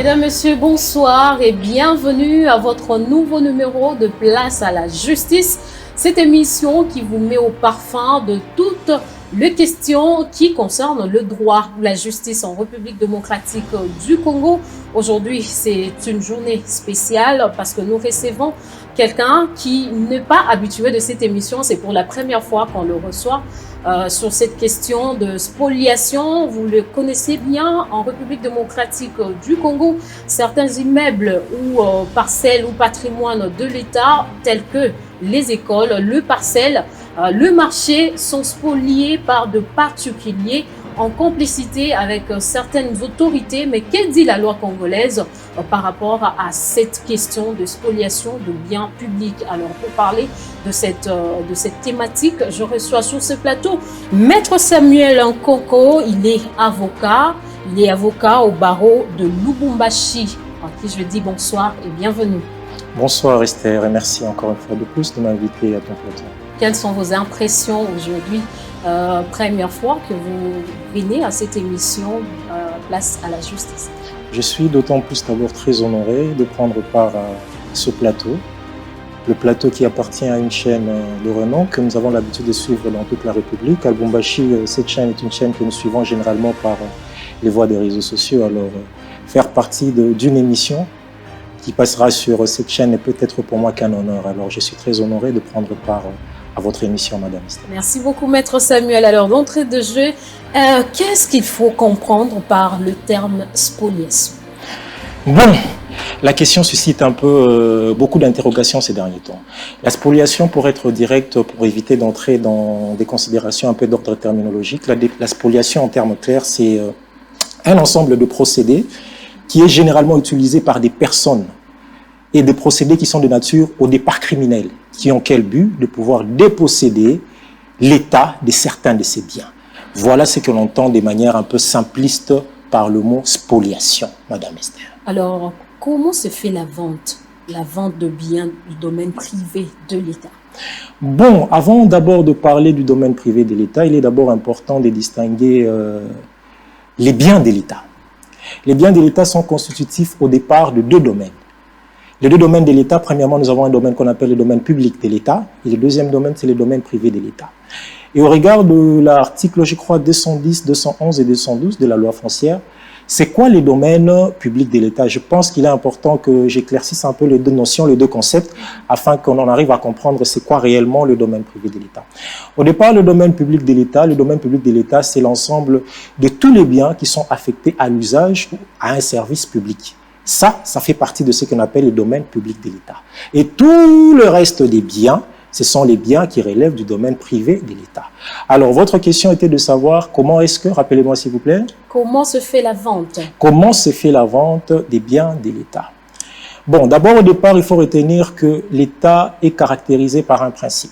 Mesdames, Messieurs, bonsoir et bienvenue à votre nouveau numéro de Place à la Justice. Cette émission qui vous met au parfum de toutes les questions qui concernent le droit ou la justice en République démocratique du Congo. Aujourd'hui, c'est une journée spéciale parce que nous recevons quelqu'un qui n'est pas habitué de cette émission. C'est pour la première fois qu'on le reçoit. Sur cette question de spoliation, vous le connaissez bien, en République démocratique du Congo, certains immeubles ou parcelles ou patrimoines de l'État, tels que les écoles, le parcelle, le marché, sont spoliés par de particuliers en complicité avec certaines autorités. Mais que dit la loi congolaise par rapport à cette question de spoliation de biens publics? Alors, pour parler de cette thématique, je reçois sur ce plateau Maître Samuel Nkoko. Il est avocat au barreau de Lubumbashi, à qui je dis bonsoir et bienvenue. Bonsoir Esther et merci encore une fois de plus de m'inviter à ton plateau. Quelles sont vos impressions aujourd'hui? Première fois que vous venez à cette émission Place à la Justice. Je suis d'autant plus d'abord très honoré de prendre part à ce plateau. Le plateau qui appartient à une chaîne de renom que nous avons l'habitude de suivre dans toute la République. À Lubumbashi, cette chaîne est une chaîne que nous suivons généralement par les voies des réseaux sociaux. Alors, faire partie d'une émission qui passera sur cette chaîne est peut-être pour moi qu'un honneur. Alors, je suis très honoré de prendre part à votre émission, Madame Esther. Merci beaucoup, Maître Samuel. Alors, d'entrée de jeu, qu'est-ce qu'il faut comprendre par le terme spoliation? Bon, la question suscite un peu beaucoup d'interrogations ces derniers temps. La spoliation, pour être directe, pour éviter d'entrer dans des considérations un peu d'ordre terminologique, la spoliation en termes clairs, c'est un ensemble de procédés qui est généralement utilisé par des personnes et des procédés qui sont de nature au départ criminelle, qui ont quel but? De pouvoir déposséder l'État de certains de ses biens. Voilà ce que l'on entend de manière un peu simpliste par le mot spoliation, Madame Esther. Alors, comment se fait la vente de biens du domaine privé de l'État? Bon, avant d'abord de parler du domaine privé de l'État, il est d'abord important de distinguer les biens de l'État. Les biens de l'État sont constitutifs au départ de deux domaines. Les deux domaines de l'État, premièrement, nous avons un domaine qu'on appelle le domaine public de l'État, et le deuxième domaine, c'est le domaine privé de l'État. Et au regard de l'article, je crois, 210, 211 et 212 de la loi foncière, c'est quoi les domaines publics de l'État? Je pense qu'il est important que j'éclaircisse un peu les deux notions, les deux concepts, afin qu'on en arrive à comprendre c'est quoi réellement le domaine privé de l'État. Au départ, le domaine public de l'État, c'est l'ensemble de tous les biens qui sont affectés à l'usage ou à un service public. Ça fait partie de ce qu'on appelle le domaine public de l'État. Et tout le reste des biens, ce sont les biens qui relèvent du domaine privé de l'État. Alors, votre question était de savoir comment est-ce que, rappelez-moi s'il vous plaît. Comment se fait la vente? Comment se fait la vente des biens de l'État? Bon, d'abord, au départ, il faut retenir que l'État est caractérisé par un principe.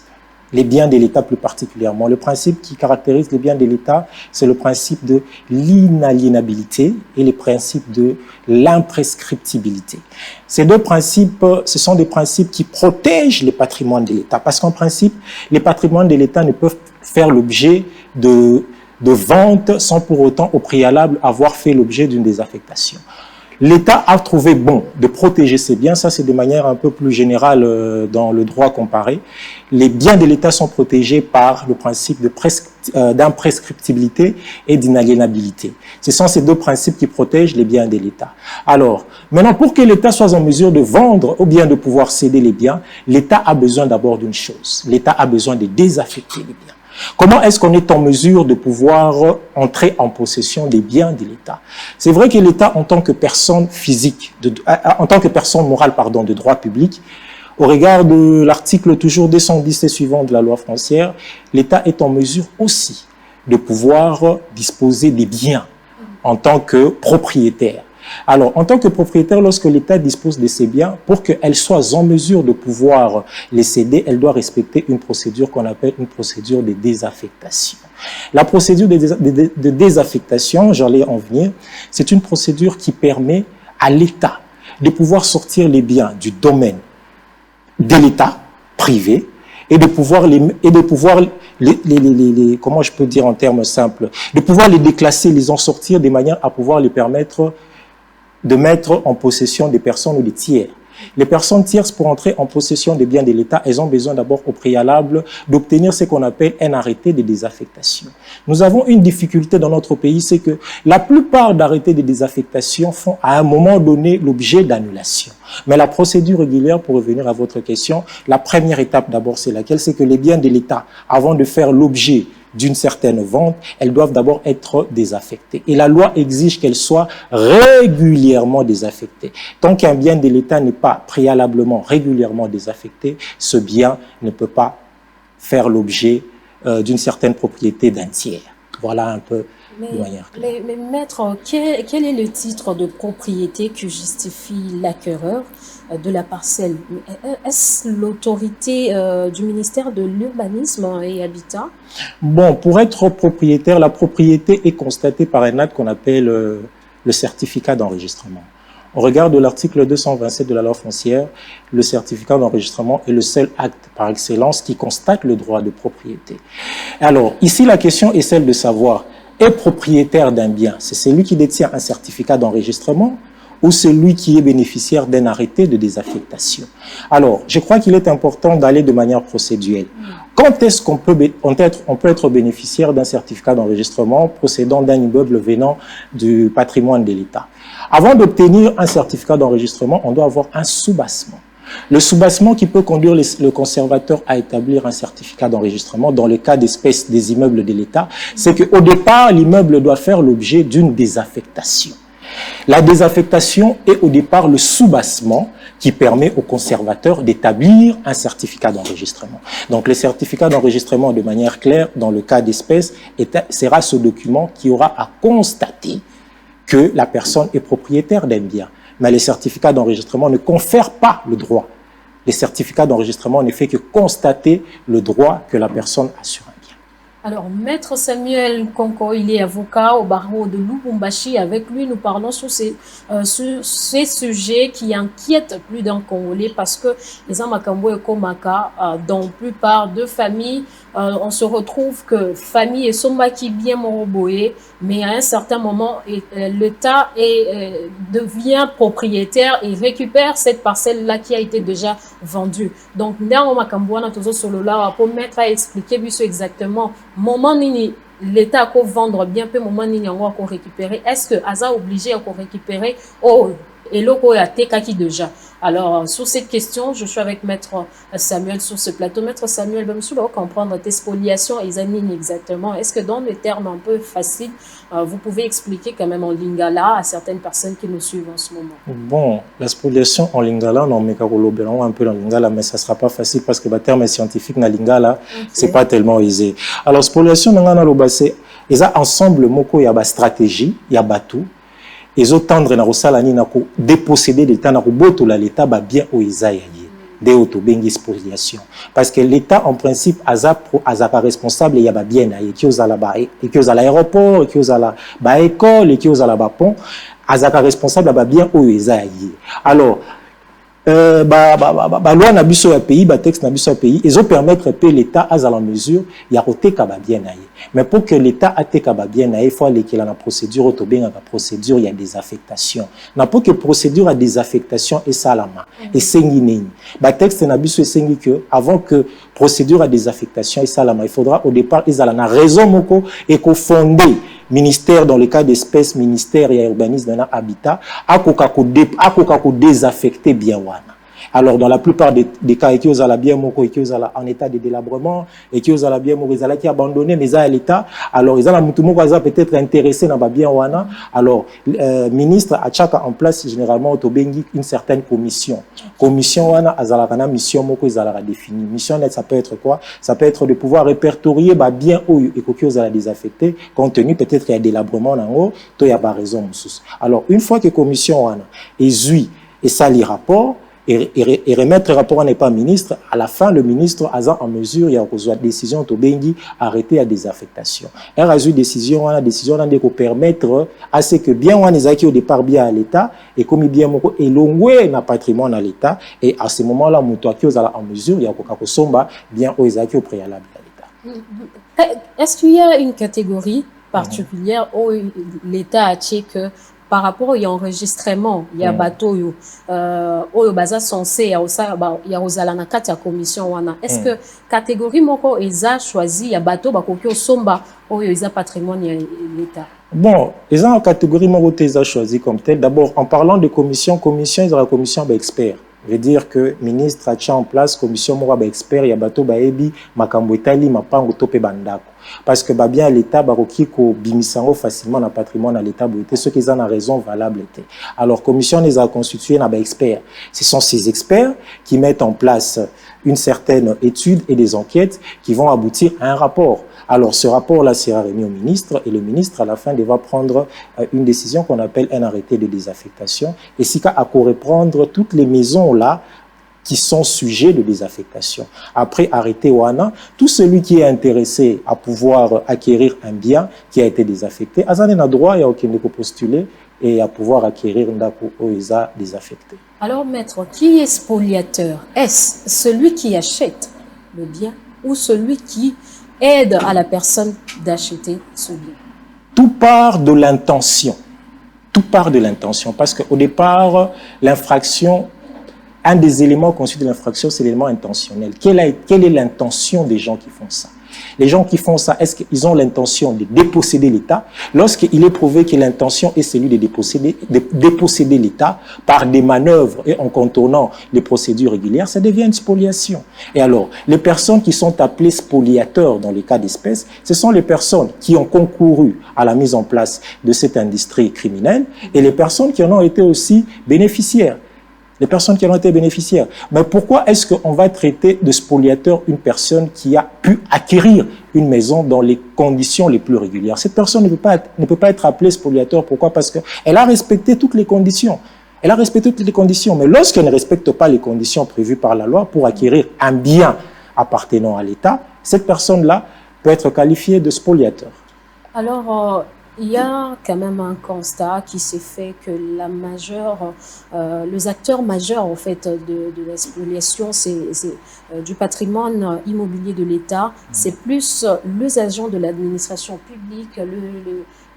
Les biens de l'État plus particulièrement. Le principe qui caractérise les biens de l'État, c'est le principe de l'inaliénabilité et le principe de l'imprescriptibilité. Ces deux principes, ce sont des principes qui protègent les patrimoines de l'État. Parce qu'en principe, les patrimoines de l'État ne peuvent faire l'objet de vente sans pour autant, au préalable, avoir fait l'objet d'une désaffectation. L'État a trouvé bon de protéger ses biens, ça c'est de manière un peu plus générale dans le droit comparé. Les biens de l'État sont protégés par le principe d'imprescriptibilité et d'inaliénabilité. Ce sont ces deux principes qui protègent les biens de l'État. Alors, maintenant pour que l'État soit en mesure de vendre ou bien de pouvoir céder les biens, l'État a besoin d'abord d'une chose. L'État a besoin de désaffecter les biens. Comment est-ce qu'on est en mesure de pouvoir entrer en possession des biens de l'État? C'est vrai que l'État, en tant que personne physique, en tant que personne morale, de droit public, au regard de l'article toujours 210 et suivant de la loi foncière, l'État est en mesure aussi de pouvoir disposer des biens en tant que propriétaire. Alors, en tant que propriétaire, lorsque l'État dispose de ces biens, pour qu'elle soit en mesure de pouvoir les céder, elle doit respecter une procédure qu'on appelle une procédure de désaffectation. La procédure de désaffectation, j'allais en venir, c'est une procédure qui permet à l'État de pouvoir sortir les biens du domaine de l'État privé et de pouvoir comment je peux dire en termes simples, de pouvoir les déclasser, les en sortir de manière à pouvoir les permettre de mettre en possession des personnes ou des tiers. Les personnes tierces, pour entrer en possession des biens de l'État, elles ont besoin d'abord au préalable d'obtenir ce qu'on appelle un arrêté de désaffectation. Nous avons une difficulté dans notre pays, c'est que la plupart d'arrêtés de désaffectation font à un moment donné l'objet d'annulation. Mais la procédure régulière, pour revenir à votre question, la première étape d'abord, c'est laquelle? C'est que les biens de l'État, avant de faire l'objet d'une certaine vente, elles doivent d'abord être désaffectées. Et la loi exige qu'elles soient régulièrement désaffectées. Tant qu'un bien de l'État n'est pas préalablement, régulièrement désaffecté, ce bien ne peut pas faire l'objet d'une certaine propriété d'un tiers. Voilà un peu de manière claire. Mais maître, quel est le titre de propriété qui justifie l'acquéreur de la parcelle? Est-ce l'autorité du ministère de l'Urbanisme et Habitat? Bon, pour être propriétaire, la propriété est constatée par un acte qu'on appelle le certificat d'enregistrement. Au regard de l'article 227 de la loi foncière, le certificat d'enregistrement est le seul acte par excellence qui constate le droit de propriété. Alors, ici, la question est celle de savoir, est propriétaire d'un bien, c'est celui qui détient un certificat d'enregistrement ou celui qui est bénéficiaire d'un arrêté de désaffectation. Alors, je crois qu'il est important d'aller de manière procéduelle. Quand est-ce qu'on peut être bénéficiaire d'un certificat d'enregistrement procédant d'un immeuble venant du patrimoine de l'État? Avant d'obtenir un certificat d'enregistrement, on doit avoir un soubassement. Le soubassement qui peut conduire le conservateur à établir un certificat d'enregistrement dans le cas d'espèces des immeubles de l'État, c'est qu'au départ, l'immeuble doit faire l'objet d'une désaffectation. La désaffectation est au départ le soubassement qui permet au conservateur d'établir un certificat d'enregistrement. Donc le certificat d'enregistrement, de manière claire, dans le cas d'espèces, sera ce document qui aura à constater que la personne est propriétaire d'un bien. Mais les certificats d'enregistrement ne confèrent pas le droit. Les certificats d'enregistrement ne font que constater le droit que la personne a sur un bien. Alors, Maître Samuel Konko, il est avocat au barreau de Lubumbashi. Avec lui, nous parlons sur ces sujets qui inquiètent plus d'un Congolais parce que les Amakambo et Komaka, dans la plupart de familles, on se retrouve que famille et Sombaki bien moroboé, mais à un certain moment, l'État devient propriétaire et récupère cette parcelle-là qui a été déjà vendue. Donc, dans Amakambo, on a toujours sur le là pour mettre à expliquer exactement moment nini l'État a vendre bien peu moment nini on va récupérer. Est-ce que Aza obligé à récupérer et l'oko a tekaki déjà? Alors, sur cette question, je suis avec Maître Samuel sur ce plateau. Maître Samuel, je vais comprendre tes spoliations et zanines exactement. Est-ce que dans des termes un peu faciles, vous pouvez expliquer quand même en lingala à certaines personnes qui nous suivent en ce moment? Bon, la spoliation en lingala, non, mais un peu en lingala, mais ça ne sera pas facile parce que le terme scientifique dans lingala, c'est pas tellement aisé. Alors, spoliation, c'est ensemble, moko, il y a stratégie, il y a batou. Ils ont tendre na rosalani na ko déposséder l'État na roboto la l'État ba bien o isayaye de autobengi spoliation parce que l'État en principe aza pas responsable ya ba bien na qui aux ala ba et qui aux l'aéroport qui aux ala ba école et qui aux ala ba pont aza pas responsable ba bien o isayaye. Alors loi na biso ya pays ba texte na biso ya pays ils ont permettre que l'État a la mesure ya koteka ba bien na ye. Mais pour que l'État ateka ba bien na ye, il faut aller qu'il a la procédure autobenga la procédure il y a des affectations. Na pour que procédure à des affectations et salama et sengi nini. Ba texte na biso sengi que avant que procédure à des affectations et salama, il faudra au départ ils ala na raison moko et ko fonder ministère dans le cas d'espèces ministère et urbanisme dans habitat a ko désaffecter bien wana. Alors dans la plupart des cas qui ont la bien moko et qui ont en état de délabrement et qui ont la bien moko ils qui abandonné mais à l'état alors ils ont la mutumo peut-être intéressé dans ba bien wana alors ministre a chaka en place généralement autobengi une certaine commission wana azala kana mission moko ils ala définie mission ça peut être quoi ça peut être de pouvoir répertorier ba bien oyo et qui ont la désaffecté compte tenu peut-être il y a délabrement nango to y a pas raison mususu. Alors une fois que commission wana ezui et ça les rapports et remettre le rapport n'est pas ministre, à la fin, le ministre a en mesure, il y a une décision de Bengi arrêter à des affectations. Il y a une décision de permettre à ce que bien on est au départ bien à l'État et comme bien moko elongwe na patrimoine à l'État et à ce moment-là, muto qui est en mesure, il y a une somba bien au préalable à l'État. Est-ce qu'il y a une catégorie particulière où l'État a dit que par rapport à l'enregistrement, il y a bateau au baza censé il y a osala na kati ya commission wana. Est-ce que catégorie moko eza choisi ya bateau bakoki osomba oyo eza patrimoine ya l'État? Bon, ils ont en catégorie moko ils ont choisi comme tel. D'abord, en parlant de commission, ils ont la commission expert. Veut dire que ministre a en place commission moko expert ya bateau baebi makambo etali mapango tope bandako. Parce que bien l'État baroki ko bimisango facilement na patrimoine à l'État boité ceux qui ont raison valable était. Alors commission les a constitué na experts. Ce sont ces experts qui mettent en place une certaine étude et des enquêtes qui vont aboutir à un rapport. Alors ce rapport-là sera remis au ministre et le ministre à la fin devra prendre une décision qu'on appelle un arrêté de désaffectation et si à correspondre toutes les maisons là qui sont sujets de désaffectation. Après arrêter Wana, tout celui qui est intéressé à pouvoir acquérir un bien qui a été désaffecté, Azane a droit à aucun postuler et à pouvoir acquérir Ndako Oeza désaffecté. Alors maître, qui est spoliateur? Est-ce celui qui achète le bien ou celui qui aide à la personne d'acheter ce bien? Tout part de l'intention. Tout part de l'intention parce qu'au départ, l'infraction, un des éléments constitués de l'infraction, c'est l'élément intentionnel. Quelle est l'intention des gens qui font ça? Les gens qui font ça, est-ce qu'ils ont l'intention de déposséder l'État? Lorsqu'il est prouvé que l'intention est celui de déposséder l'État par des manœuvres et en contournant les procédures régulières, ça devient une spoliation. Et alors, les personnes qui sont appelées spoliateurs dans les cas d'espèce, ce sont les personnes qui ont concouru à la mise en place de cette industrie criminelle et les personnes qui en ont été aussi bénéficiaires. Les personnes qui en ont été bénéficiaires. Mais pourquoi est-ce qu'on va traiter de spoliateur une personne qui a pu acquérir une maison dans les conditions les plus régulières? Cette personne ne peut pas être appelée spoliateur. Pourquoi? Parce qu'elle a respecté toutes les conditions. Elle a respecté toutes les conditions. Mais lorsqu'elle ne respecte pas les conditions prévues par la loi pour acquérir un bien appartenant à l'État, cette personne-là peut être qualifiée de spoliateur. Alors, il y a quand même un constat qui s'est fait que les acteurs majeurs en fait de la spoliation, c'est du patrimoine immobilier de l'État, c'est plus les agents de l'administration publique,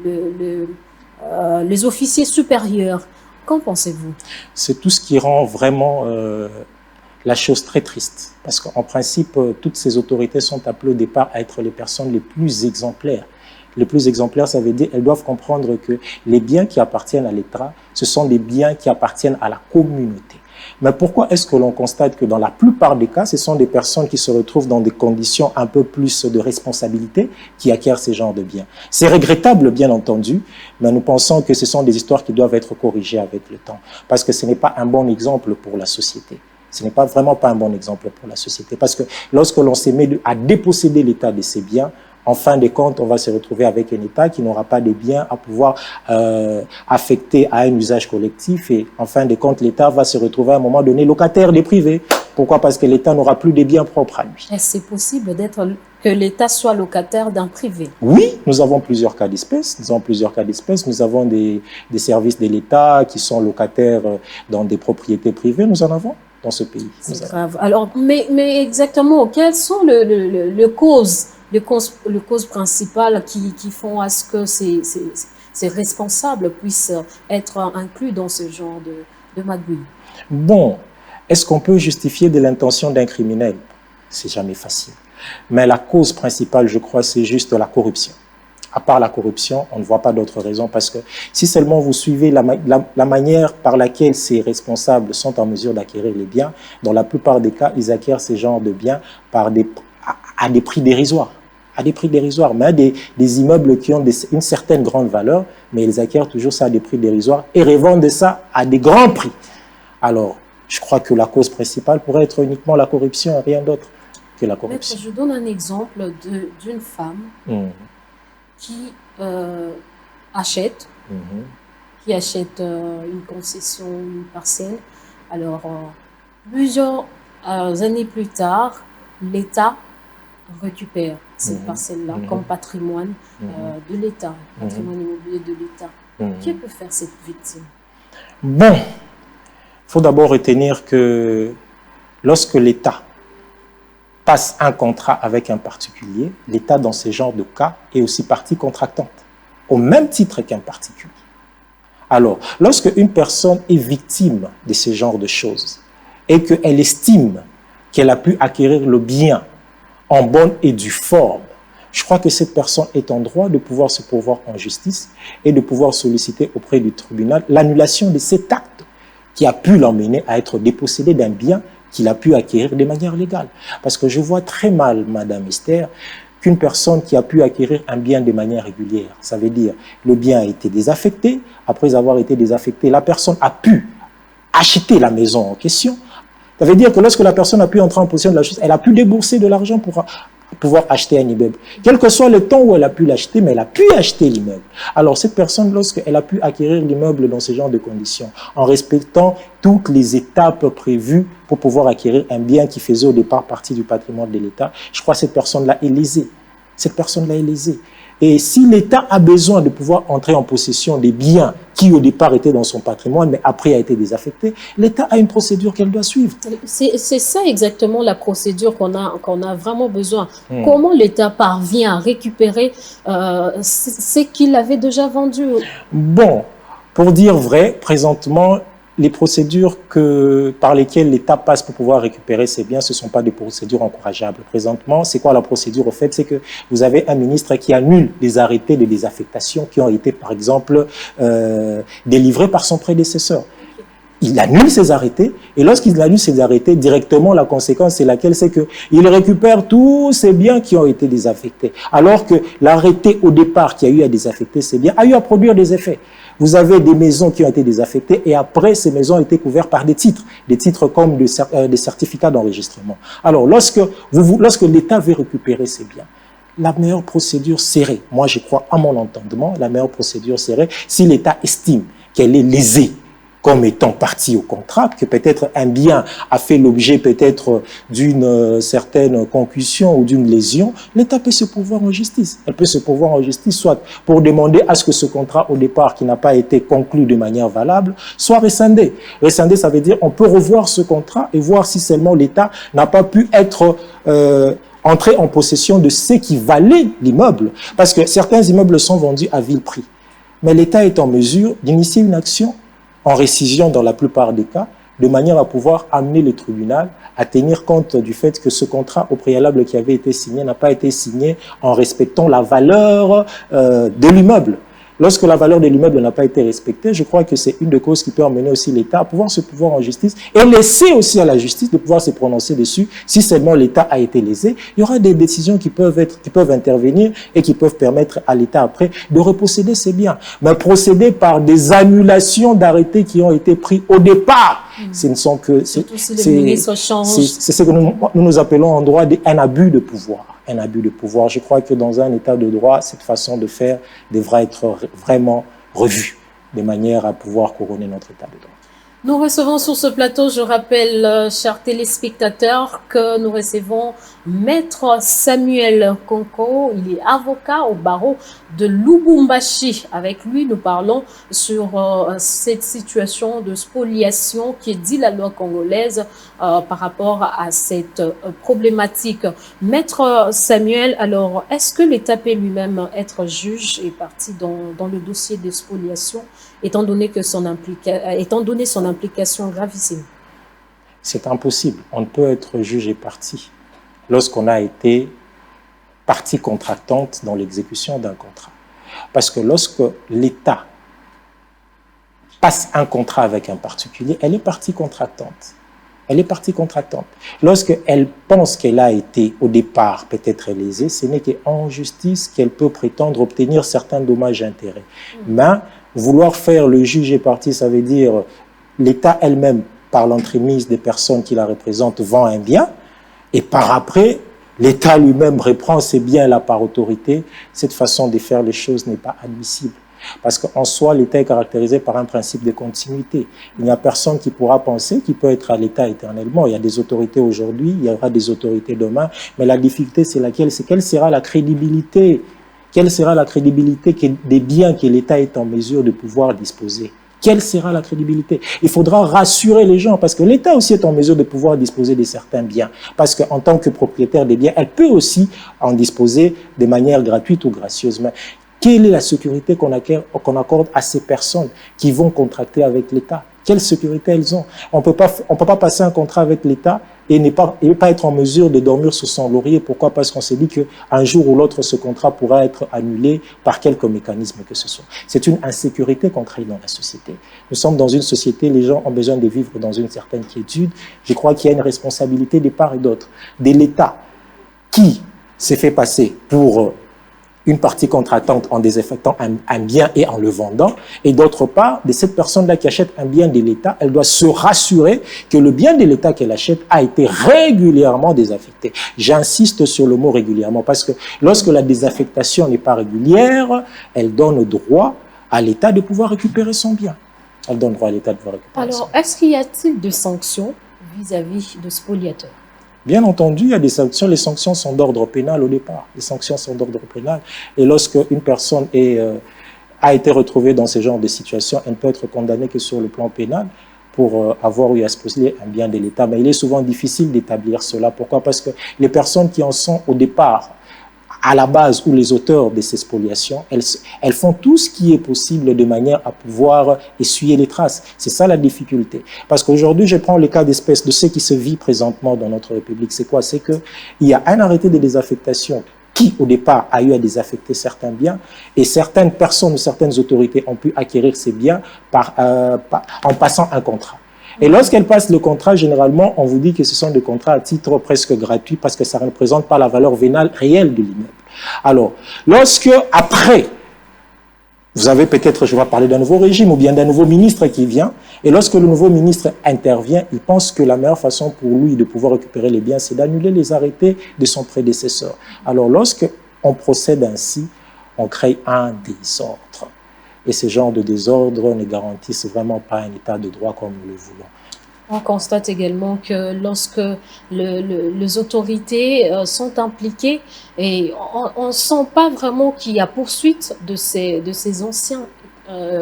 les officiers supérieurs. Qu'en pensez-vous? C'est tout ce qui rend vraiment la chose très triste. Parce qu'en principe, toutes ces autorités sont appelées au départ à être les personnes les plus exemplaires. Les plus exemplaires, ça veut dire qu'elles doivent comprendre que les biens qui appartiennent à l'État, ce sont des biens qui appartiennent à la communauté. Mais pourquoi est-ce que l'on constate que dans la plupart des cas, ce sont des personnes qui se retrouvent dans des conditions un peu plus de responsabilité qui acquièrent ces genres de biens? C'est regrettable, bien entendu, mais nous pensons que ce sont des histoires qui doivent être corrigées avec le temps. Parce que ce n'est pas un bon exemple pour la société. Ce n'est vraiment pas un bon exemple pour la société. Parce que lorsque l'on se met à déposséder l'État de ses biens, en fin de compte, on va se retrouver avec un État qui n'aura pas de biens à pouvoir affecter à un usage collectif. Et en fin de compte, l'État va se retrouver à un moment donné locataire des privés. Pourquoi? Parce que l'État n'aura plus de biens propres à lui. Est-ce que c'est possible que l'État soit locataire d'un privé? Oui, nous avons plusieurs cas d'espèces. Nous avons des services de l'État qui sont locataires dans des propriétés privées. Nous en avons dans ce pays. C'est grave. Alors, mais exactement, quelles sont les causes principales qui font à ce que ces responsables puissent être inclus dans ce genre de magouille? Bon, est-ce qu'on peut justifier de l'intention d'un criminel? C'est jamais facile. Mais la cause principale, je crois, c'est juste la corruption. À part la corruption, on ne voit pas d'autres raisons parce que si seulement vous suivez la manière par laquelle ces responsables sont en mesure d'acquérir les biens, dans la plupart des cas, ils acquièrent ces genres de biens à des prix dérisoires. À des prix dérisoires, mais des immeubles qui ont une certaine grande valeur, mais ils acquièrent toujours ça à des prix dérisoires et revendent ça à des grands prix. Alors, je crois que la cause principale pourrait être uniquement la corruption et rien d'autre que la corruption. Maître, je donne un exemple d'une femme qui achète une concession, une parcelle. Alors, plusieurs années plus tard, l'État récupère cette parcelle-là comme patrimoine de l'État, patrimoine immobilier de l'État. Qui peut faire cette victime? Bon, il faut d'abord retenir que lorsque l'État passe un contrat avec un particulier, l'État, dans ce genre de cas, est aussi partie contractante, au même titre qu'un particulier. Alors, lorsque une personne est victime de ce genre de choses et qu'elle estime qu'elle a pu acquérir le bien en bonne et due forme, je crois que cette personne est en droit de pouvoir se pourvoir en justice et de pouvoir solliciter auprès du tribunal l'annulation de cet acte qui a pu l'emmener à être dépossédé d'un bien qu'il a pu acquérir de manière légale. Parce que je vois très mal, Madame Esther, qu'une personne qui a pu acquérir un bien de manière régulière, ça veut dire le bien a été désaffecté, après avoir été désaffecté, la personne a pu acheter la maison en question. Ça veut dire que lorsque la personne a pu entrer en possession de la chose, elle a pu débourser de l'argent pour pouvoir acheter un immeuble. Quel que soit le temps où elle a pu l'acheter, mais elle a pu acheter l'immeuble. Alors cette personne, lorsqu'elle a pu acquérir l'immeuble dans ce genre de conditions, en respectant toutes les étapes prévues pour pouvoir acquérir un bien qui faisait au départ partie du patrimoine de l'État, je crois que cette personne-là est lésée. Cette personne-là est lésée. Et si l'État a besoin de pouvoir entrer en possession des biens qui au départ étaient dans son patrimoine, mais après a été désaffecté, l'État a une procédure qu'elle doit suivre. C'est ça exactement la procédure qu'on a vraiment besoin. Comment l'État parvient à récupérer ce qu'il avait déjà vendu? Bon, pour dire vrai, présentement, les procédures par lesquelles l'État passe pour pouvoir récupérer ses biens, ce ne sont pas des procédures encourageables. Présentement, c'est quoi la procédure au fait? C'est que vous avez un ministre qui annule les arrêtés de désaffectation qui ont été, par exemple, délivrés par son prédécesseur. Il annule ces arrêtés, et lorsqu'il annule ces arrêtés, directement, la conséquence, c'est laquelle? C'est qu'il récupère tous ces biens qui ont été désaffectés. Alors que l'arrêté, au départ, qui a eu à désaffecter ces biens, a eu à produire des effets. Vous avez des maisons qui ont été désaffectées, et après, ces maisons ont été couvertes par des titres comme des certificats d'enregistrement. Alors, lorsque l'État veut récupérer ces biens, la meilleure procédure serait, moi je crois à mon entendement, la meilleure procédure serait si l'État estime qu'elle est lésée comme étant partie au contrat, que peut-être un bien a fait l'objet peut-être d'une certaine concussion ou d'une lésion, l'État peut se pourvoir en justice. Elle peut se pourvoir en justice soit pour demander à ce que ce contrat au départ qui n'a pas été conclu de manière valable soit rescindé. Rescindé, ça veut dire on peut revoir ce contrat et voir si seulement l'État n'a pas pu être entrer en possession de ce qui valait l'immeuble. Parce que certains immeubles sont vendus à vil prix. Mais l'État est en mesure d'initier une action en récision dans la plupart des cas, de manière à pouvoir amener le tribunal à tenir compte du fait que ce contrat au préalable qui avait été signé n'a pas été signé en respectant la valeur de l'immeuble. Lorsque la valeur de l'immeuble n'a pas été respectée, je crois que c'est une des causes qui peut emmener aussi l'État à pouvoir se pouvoir en justice et laisser aussi à la justice de pouvoir se prononcer dessus. Si seulement l'État a été lésé, il y aura des décisions qui peuvent intervenir et qui peuvent permettre à l'État après de reposséder ses biens. Mais procéder par des annulations d'arrêtés qui ont été pris au départ, ce ne sont que... C'est ce que nous appelons en droit un abus de pouvoir. Un abus de pouvoir. Je crois que dans un état de droit, cette façon de faire devra être vraiment revue de manière à pouvoir couronner notre état de droit. Nous recevons sur ce plateau, je rappelle, chers téléspectateurs, que nous recevons Maître Samuel Konko. Il est avocat au barreau de Lubumbashi. Avec lui, nous parlons sur cette situation de spoliation qui dit la loi congolaise par rapport à cette problématique. Maître Samuel, alors, est-ce que l'État peut lui-même être juge et partie dans le dossier de spoliation, étant donné son implication gravissime? C'est impossible. On ne peut être juge et partie lorsqu'on a été partie contractante dans l'exécution d'un contrat. Parce que lorsque l'État passe un contrat avec un particulier, elle est partie contractante. Elle est partie contractante. Lorsqu'elle pense qu'elle a été au départ peut-être lésée, ce n'est qu'en justice qu'elle peut prétendre obtenir certains dommages et intérêts. Mais vouloir faire le juge et partie, ça veut dire l'État elle-même, par l'entremise des personnes qui la représentent, vend un bien, et par après, l'État lui-même reprend ses biens-là par autorité. Cette façon de faire les choses n'est pas admissible. Parce qu'en soi, l'État est caractérisé par un principe de continuité. Il n'y a personne qui pourra penser qu'il peut être à l'État éternellement. Il y a des autorités aujourd'hui, il y aura des autorités demain, mais la difficulté, c'est laquelle? C'est quelle sera la crédibilité? Quelle sera la crédibilité des biens que l'État est en mesure de pouvoir disposer? Quelle sera la crédibilité? Il faudra rassurer les gens parce que l'État aussi est en mesure de pouvoir disposer de certains biens. Parce qu'en tant que propriétaire des biens, elle peut aussi en disposer de manière gratuite ou gracieuse. Mais Quelle est la sécurité qu'on accorde à ces personnes qui vont contracter avec l'État? Quelle sécurité elles ont? On peut pas passer un contrat avec l'État et ne pas être en mesure de dormir sur son laurier. Pourquoi? Parce qu'on s'est dit qu'un jour ou l'autre, ce contrat pourra être annulé par quelque mécanisme que ce soit. C'est une insécurité qu'on crée dans la société. Nous sommes dans une société, les gens ont besoin de vivre dans une certaine quiétude. Je crois qu'il y a une responsabilité de part et d'autre, de l'État qui s'est fait passer pour une partie contractante en désaffectant un bien et en le vendant, et d'autre part, de cette personne-là qui achète un bien de l'État, elle doit se rassurer que le bien de l'État qu'elle achète a été régulièrement désaffecté. J'insiste sur le mot régulièrement, parce que lorsque la désaffectation n'est pas régulière, elle donne droit à l'État de pouvoir récupérer son bien. Elle donne droit à l'État de pouvoir récupérer son bien. Alors, est-ce qu'il y a-t-il de sanctions vis-à-vis de spoliateurs? Bien entendu, il y a des sanctions. Les sanctions sont d'ordre pénal au départ. Les sanctions sont d'ordre pénal. Et lorsque une personne a été retrouvée dans ce genre de situation, elle ne peut être condamnée que sur le plan pénal pour avoir eu à spolier un bien de l'État. Mais il est souvent difficile d'établir cela. Pourquoi? Parce que les personnes qui en sont au départ, à la base, ou les auteurs de ces spoliations, elles font tout ce qui est possible de manière à pouvoir essuyer les traces. C'est ça la difficulté. Parce qu'aujourd'hui, je prends le cas d'espèce de ce qui se vit présentement dans notre République. C'est quoi? C'est qu'il y a un arrêté de désaffectation qui, au départ, a eu à désaffecter certains biens, et certaines personnes ou certaines autorités ont pu acquérir ces biens en passant un contrat. Et lorsqu'elles passent le contrat, généralement, on vous dit que ce sont des contrats à titre presque gratuit parce que ça ne représente pas la valeur vénale réelle de l'immeuble. Alors, lorsque, après, vous avez peut-être, je vais parler d'un nouveau régime ou bien d'un nouveau ministre qui vient, et lorsque le nouveau ministre intervient, il pense que la meilleure façon pour lui de pouvoir récupérer les biens, c'est d'annuler les arrêtés de son prédécesseur. Alors, lorsqu'on procède ainsi, on crée un désordre. Et ce genre de désordre ne garantissent vraiment pas un état de droit comme nous le voulons. On constate également que lorsque les autorités sont impliquées, et on ne sent pas vraiment qu'il y a poursuite de ces anciens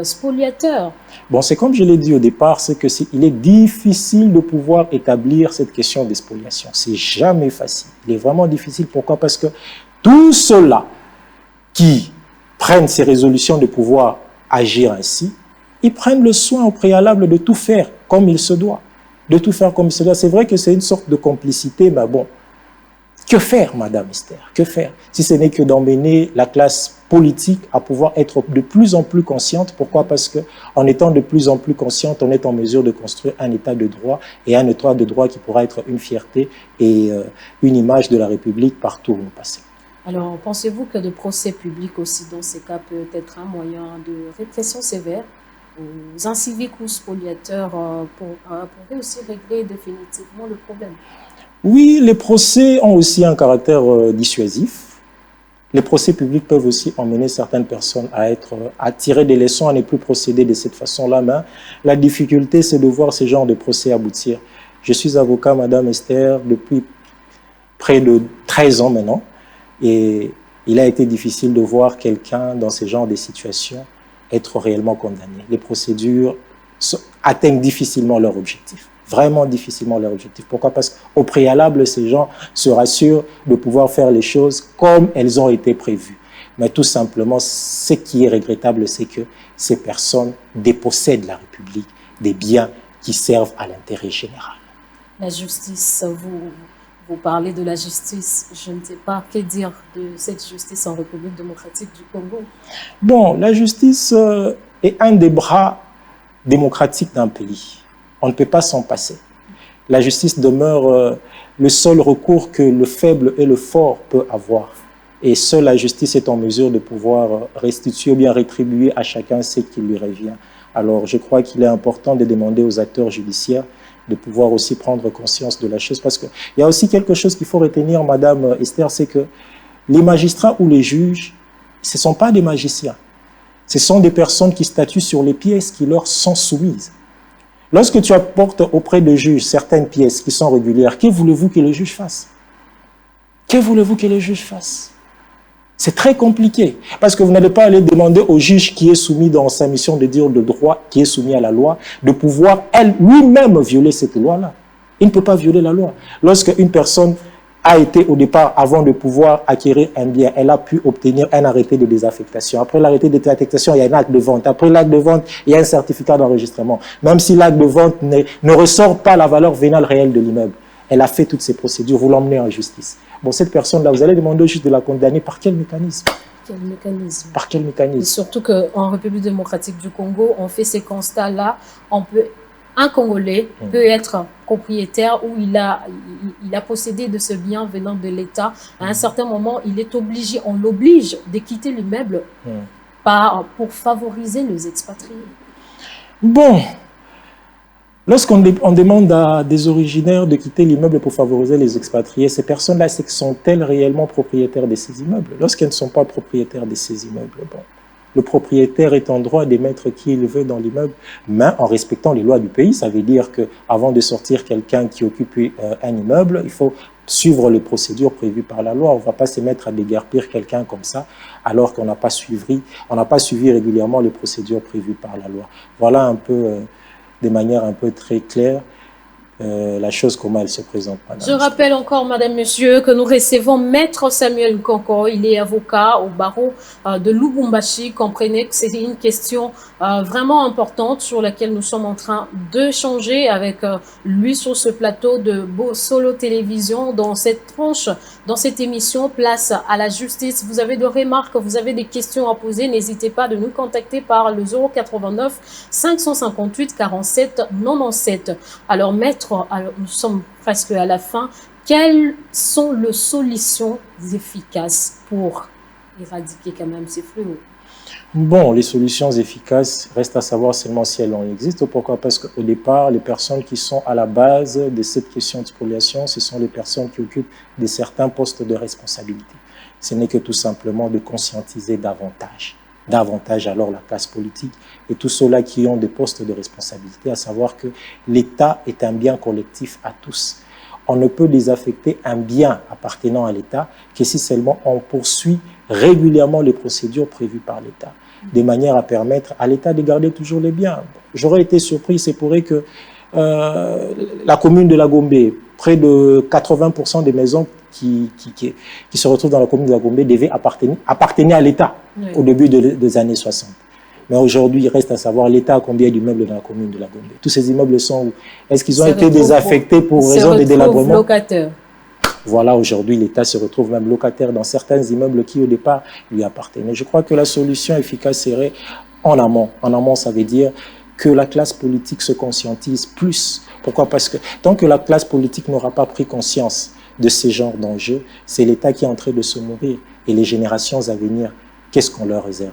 spoliateurs. Bon, c'est comme je l'ai dit au départ, c'est qu'il est difficile de pouvoir établir cette question de spoliation. C'est jamais facile. Il est vraiment difficile. Pourquoi? Parce que tous ceux-là qui prennent ces résolutions de pouvoir agir ainsi, ils prennent le soin au préalable de tout faire comme il se doit. De tout faire comme il se doit. C'est vrai que c'est une sorte de complicité, mais bon, que faire, Madame Esther? Que faire? Si ce n'est que d'emmener la classe politique à pouvoir être de plus en plus consciente. Pourquoi? Parce qu'en étant de plus en plus consciente, on est en mesure de construire un état de droit, et un état de droit qui pourra être une fierté et une image de la République partout où nous passons. Alors, pensez-vous que le procès public aussi, dans ces cas, peut être un moyen de répression sévère aux inciviques ou spoliateurs pourrait aussi régler définitivement le problème? Oui, les procès ont aussi un caractère dissuasif. Les procès publics peuvent aussi emmener certaines personnes à tirer des leçons, à ne plus procéder de cette façon-là. Mais la difficulté, c'est de voir ce genre de procès aboutir. Je suis avocat, Madame Esther, depuis près de 13 ans maintenant. Et il a été difficile de voir quelqu'un dans ce genre de situations être réellement condamné. Les procédures atteignent difficilement leur objectif, vraiment difficilement leur objectif. Pourquoi? Parce qu'au préalable, ces gens se rassurent de pouvoir faire les choses comme elles ont été prévues. Mais tout simplement, ce qui est regrettable, c'est que ces personnes dépossèdent la République des biens qui servent à l'intérêt général. La justice, vous parlez de la justice, je ne sais pas que dire de cette justice en République démocratique du Congo. Bon, la justice est un des bras démocratiques d'un pays. On ne peut pas s'en passer. La justice demeure le seul recours que le faible et le fort peut avoir. Et seule la justice est en mesure de pouvoir restituer ou bien rétribuer à chacun ce qui lui revient. Alors, je crois qu'il est important de demander aux acteurs judiciaires de pouvoir aussi prendre conscience de la chose. Parce qu'il y a aussi quelque chose qu'il faut retenir, Madame Esther, c'est que les magistrats ou les juges, ce ne sont pas des magiciens. Ce sont des personnes qui statuent sur les pièces qui leur sont soumises. Lorsque tu apportes auprès de juges certaines pièces qui sont régulières, que voulez-vous que le juge fasse? Que voulez-vous que le juge fasse? C'est très compliqué, parce que vous n'allez pas aller demander au juge qui est soumis dans sa mission de dire le droit, qui est soumis à la loi, de pouvoir lui-même violer cette loi-là. Il ne peut pas violer la loi. Lorsque une personne a été au départ, avant de pouvoir acquérir un bien, elle a pu obtenir un arrêté de désaffectation. Après l'arrêté de désaffectation, il y a un acte de vente. Après l'acte de vente, il y a un certificat d'enregistrement. Même si l'acte de vente ne ressort pas la valeur vénale réelle de l'immeuble, elle a fait toutes ces procédures, vous l'emmenez en justice. Bon, cette personne-là, vous allez demander au juge de la condamner par quel mécanisme? Quel mécanisme? Par quel mécanisme? Et surtout qu'en République démocratique du Congo, on fait ces constats-là. Un Congolais peut être propriétaire ou il a possédé de ce bien venant de l'État. À un certain moment, il est obligé, on l'oblige de quitter l'immeuble pour favoriser les expatriés. Bon, lorsqu'on demande à des originaires de quitter l'immeuble pour favoriser les expatriés, ces personnes-là, sont-elles réellement propriétaires de ces immeubles? Lorsqu'elles ne sont pas propriétaires de ces immeubles, bon, le propriétaire est en droit d'émettre qui il veut dans l'immeuble, mais en respectant les lois du pays. Ça veut dire qu'avant de sortir quelqu'un qui occupe un immeuble, il faut suivre les procédures prévues par la loi. On ne va pas se mettre à déguerpir quelqu'un comme ça, alors qu'on n'a pas suivi régulièrement les procédures prévues par la loi. Voilà un peu, de manière un peu très claire, la chose, comment elle se présente. Je rappelle encore, madame, monsieur, que nous recevons Maître Samuel Nkonko. Il est avocat au barreau de Lubumbashi. Comprenez que c'est une question vraiment importante sur laquelle nous sommes en train d'échanger avec lui sur ce plateau de Solo Télévision, dans cette tranche, dans cette émission Place à la justice. Vous avez des remarques, vous avez des questions à poser, n'hésitez pas de nous contacter par le 089 558 47 97. Alors, Maître, nous sommes presque à la fin. Quelles sont les solutions efficaces pour éradiquer quand même ces fléaux? Bon, les solutions efficaces, reste à savoir seulement si elles en existent. Pourquoi? Parce qu'au départ, les personnes qui sont à la base de cette question de spoliation, ce sont les personnes qui occupent de certains postes de responsabilité. Ce n'est que tout simplement de conscientiser davantage alors la classe politique et tous ceux-là qui ont des postes de responsabilité, à savoir que l'État est un bien collectif à tous. On ne peut désaffecter un bien appartenant à l'État que si seulement on poursuit régulièrement les procédures prévues par l'État, de manière à permettre à l'État de garder toujours les biens. J'aurais été surpris, c'est pourrait que la commune de la Gombe, près de 80% des maisons qui se retrouvent dans la commune de la Gombe devaient appartenir à l'État au début des années 60. Mais aujourd'hui, il reste à savoir l'État a combien d'immeubles dans la commune de la Gombe. Tous ces immeubles sont où? Est-ce qu'ils ont été désaffectés pour raison de délabrement? Locataires. Voilà, aujourd'hui, l'État se retrouve même locataire dans certains immeubles qui, au départ, lui appartenaient. Je crois que la solution efficace serait en amont. En amont, ça veut dire que la classe politique se conscientise plus. Pourquoi? Parce que tant que la classe politique n'aura pas pris conscience de ces genres d'enjeux, c'est l'État qui est en train de se mourir. Et les générations à venir, qu'est-ce qu'on leur réserve?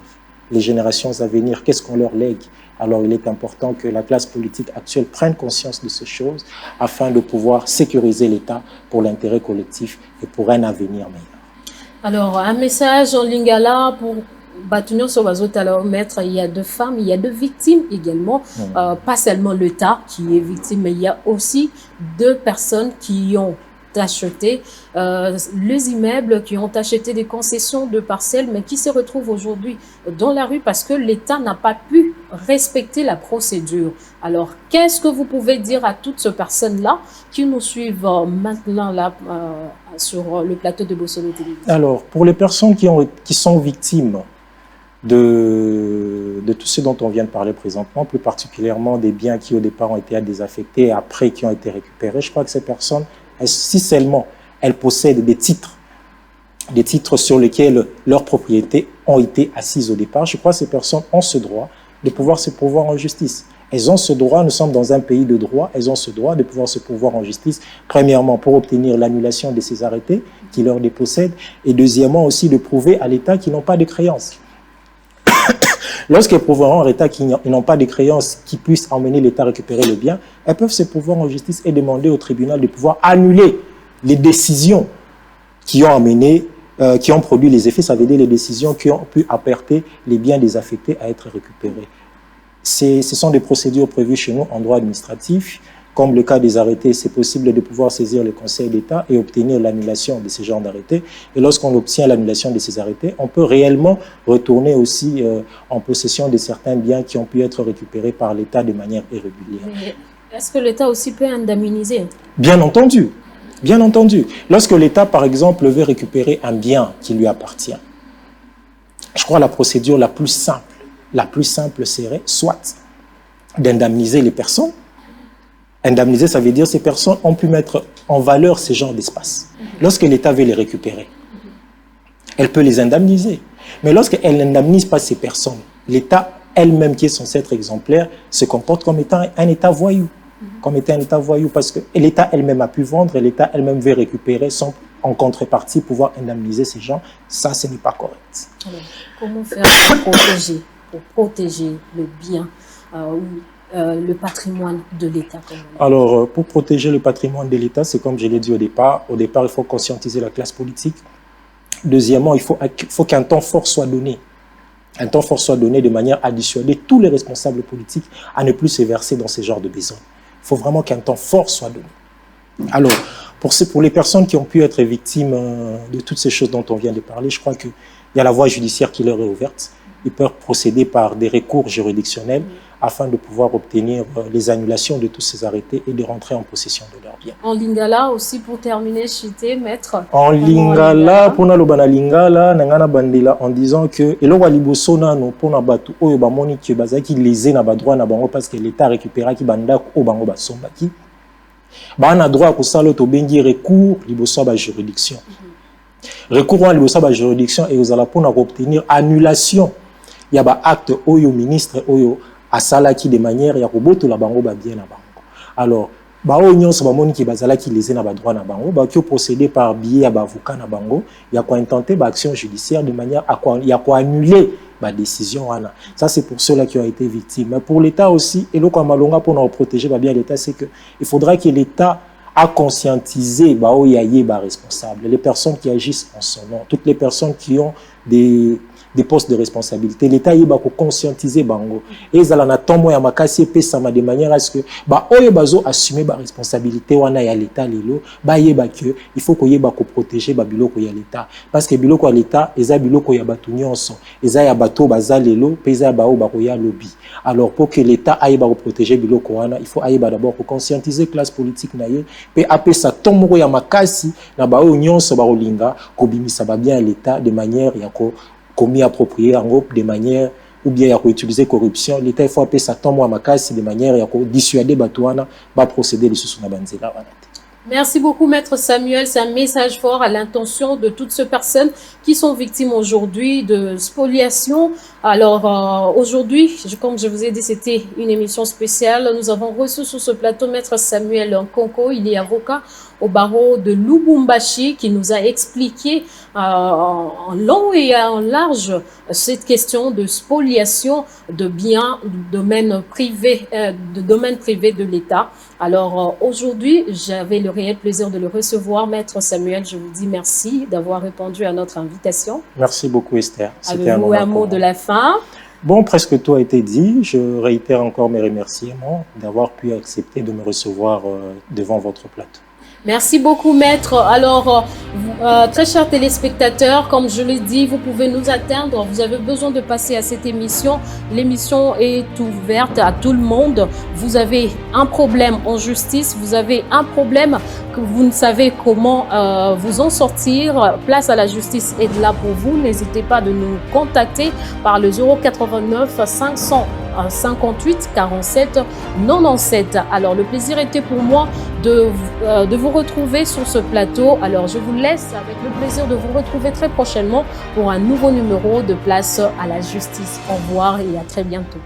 Les générations à venir, qu'est-ce qu'on leur lègue? Alors il est important que la classe politique actuelle prenne conscience de ces choses afin de pouvoir sécuriser l'État pour l'intérêt collectif et pour un avenir meilleur. Alors, un message en lingala pour Batunyo Sobazout, alors maître, il y a 2 femmes, il y a 2 victimes également, pas seulement l'État qui est victime, mais il y a aussi 2 personnes qui ont acheté les immeubles, qui ont acheté des concessions de parcelles, mais qui se retrouvent aujourd'hui dans la rue parce que l'État n'a pas pu respecter la procédure. Alors, qu'est-ce que vous pouvez dire à toutes ces personnes-là qui nous suivent maintenant là sur le plateau de Bosolo Télévision? Alors, pour les personnes qui sont victimes de tout ce dont on vient de parler présentement, plus particulièrement des biens qui au départ ont été désaffectés et après qui ont été récupérés, je crois que ces personnes, si seulement elles possèdent des titres sur lesquels leurs propriétés ont été assises au départ, je crois que ces personnes ont ce droit de pouvoir se pourvoir en justice. Elles ont ce droit, nous sommes dans un pays de droit, elles ont ce droit de pouvoir se pourvoir en justice, premièrement pour obtenir l'annulation de ces arrêtés qui leur dépossèdent, et deuxièmement aussi de prouver à l'État qu'ils n'ont pas de créances. Lorsqu'elles prouveront à l'État qu'ils n'ont pas de créances qui puissent emmener l'État à récupérer le bien, elles peuvent se pourvoir en justice et demander au tribunal de pouvoir annuler les décisions qui ont produit les effets, ça veut dire les décisions qui ont pu apporter les biens désaffectés à être récupérés. Ce sont des procédures prévues chez nous en droit administratif. Comme le cas des arrêtés, c'est possible de pouvoir saisir le Conseil d'État et obtenir l'annulation de ces genres d'arrêtés. Et lorsqu'on obtient l'annulation de ces arrêtés, on peut réellement retourner aussi en possession de certains biens qui ont pu être récupérés par l'État de manière irrégulière. Mais est-ce que l'État aussi peut indemniser? Bien entendu. Bien entendu. Lorsque l'État, par exemple, veut récupérer un bien qui lui appartient, je crois que la procédure la plus simple serait soit d'indemniser les personnes. Indemniser, ça veut dire que ces personnes ont pu mettre en valeur ces genres d'espace. Lorsque l'État veut les récupérer, elle peut les indemniser. Mais lorsqu'elle n'indemnise pas ces personnes, l'État elle-même, qui est censé être exemplaire, se comporte comme étant un État voyou. Comme étant un État voyou, parce que l'État elle-même a pu vendre et l'État elle-même veut récupérer sans, en contrepartie, pouvoir indemniser ces gens. Ça, ce n'est pas correct. Alors, comment faire pour protéger le bien le patrimoine de l'État? Alors, pour protéger le patrimoine de l'État, c'est comme je l'ai dit au départ. Au départ, il faut conscientiser la classe politique. Deuxièmement, il faut qu'un temps fort soit donné. Un temps fort soit donné de manière à dissuader tous les responsables politiques à ne plus se verser dans ce genre de besoins. Il faut vraiment qu'un temps fort soit donné. Alors, pour les personnes qui ont pu être victimes de toutes ces choses dont on vient de parler, je crois qu'il y a la voie judiciaire qui leur est ouverte. Ils peuvent procéder par des recours juridictionnels afin de pouvoir obtenir les annulations de tous ces arrêtés et de rentrer en possession de leurs biens. En Lingala aussi, pour terminer, Chité, maître. En Lingala, pour na lobana Lingala, nangana bandela, en disant que eloko liboso nano pona batu oyo bamoni ke bazaki lésé na ba droit na bango parce que l'État récupéra ki banda ko bango basombaki. Ba na droit ko sala to bengi recours liboso ba juridiction. Recours liboso ba juridiction et aux ala pona obtenir annulation. Il y a ba acte oyo ministre oyo asalaki de manière ya koboto la bango ba bien na bango. Alors ba oyo nyonso ba moni ki bazalaki lésé na ba droit na bango ba ki procéder par biais ya ba avocat na bango ya ko intenter ba action judiciaire de manière à quoi ya ko annuler ba décision wana. Ça c'est pour ceux-là qui ont été victimes. Mais pour l'État aussi et loko malonga pour nous protéger ba bien l'État, c'est que il faudra que l'État a conscientisé ba oyo yaye ba responsable, les personnes qui agissent en son nom, toutes les personnes qui ont des postes de responsabilité. L'État y va conscientiser bango. Et ils allent attendre ya makasi pe sama de manière à ce que ba oyo bazo assumer ba responsabilité wana ya l'État lelo ba yeba que il faut ko yeba ko protéger ba biloko ya l'État parce que biloko ya l'État eza biloko ya batu nyonso eza ya bato baza lelo pe eza ba o ba ko ya lobby. Alors pour que l'État aille ba protéger biloko wana, il faut aille d'abord ko conscientiser classe politique na ye pe apesa tomoko ya makasi na ba oyo nyonso ba olinga ko bimisa ba bien l'État de manière ya ko commis approprié en groupe de manière ou bien à utiliser corruption. L'État il faut appeler ça tant moi makasi de manière à dissuader Batouana va procéder les sous banzela. Merci beaucoup, Maître Samuel. C'est un message fort à l'intention de toutes ces personnes qui sont victimes aujourd'hui de spoliation. Alors, aujourd'hui, comme je vous ai dit, c'était une émission spéciale. Nous avons reçu sur ce plateau Maître Samuel Nkonko. Il est avocat au barreau de Lubumbashi qui nous a expliqué en long et en large cette question de spoliation de biens du domaine privé de l'État. Alors aujourd'hui, j'avais le réel plaisir de le recevoir. Maître Samuel, je vous dis merci d'avoir répondu à notre invitation. Merci beaucoup Esther. Avez-vous un mot de la fin? Bon, presque tout a été dit. Je réitère encore mes remerciements d'avoir pu accepter de me recevoir devant votre plateau. Merci beaucoup, Maître. Alors, très chers téléspectateurs, comme je l'ai dit, vous pouvez nous atteindre. Vous avez besoin de passer à cette émission. L'émission est ouverte à tout le monde. Vous avez un problème en justice, vous avez un problème que vous ne savez comment vous en sortir. Place à la justice est là pour vous. N'hésitez pas de nous contacter par le 089 558 47 97. Alors, le plaisir était pour moi de vous retrouver sur ce plateau. Alors, je vous laisse avec le plaisir de vous retrouver très prochainement pour un nouveau numéro de Place à la justice. Au revoir et à très bientôt.